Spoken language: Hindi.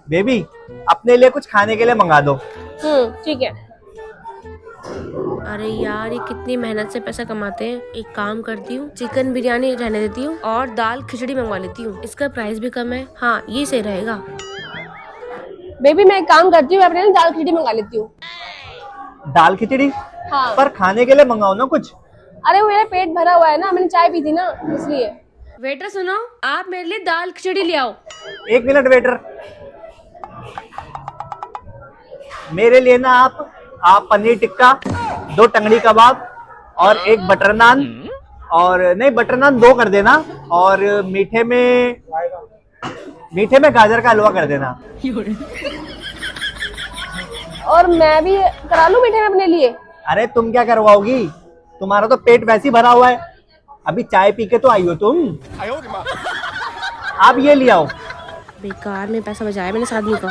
बेबी, अपने लिए कुछ खाने के लिए मंगा दो। ठीक है। अरे यार, ये कितनी मेहनत से पैसा कमाते हैं। एक काम करती हूँ, चिकन बिरयानी रहने देती हूँ और दाल खिचड़ी मंगवा लेती हूँ। इसका प्राइस भी कम है। हाँ, ये सही रहेगा। बेबी, मैं एक काम करती हूँ, अपने लिए दाल खिचड़ी मंगा लेती हूँ। दाल खिचड़ी? हाँ। पर खाने के लिए मंगाओ ना कुछ। अरे वो मेरा पेट भरा हुआ है ना, मैंने चाय पी थी ना, इसलिए। वेटर सुनो, आप मेरे लिए दाल खिचड़ी ले आओ। एक मिनट वेटर, मेरे लिए ना आप पनीर टिक्का, 2 टंगड़ी कबाब और एक बटर नान, और नहीं बटर नान 2 कर देना, और मीठे में गाजर का हलवा कर देना। और मैं भी करा लूं मीठे में अपने लिए? अरे तुम क्या करवाओगी, तुम्हारा तो पेट वैसे ही भरा हुआ है, अभी चाय पी के तो आई हो तुम। आप ये ले आओ। बेकार में पैसा बचाया मैंने इस आदमी का।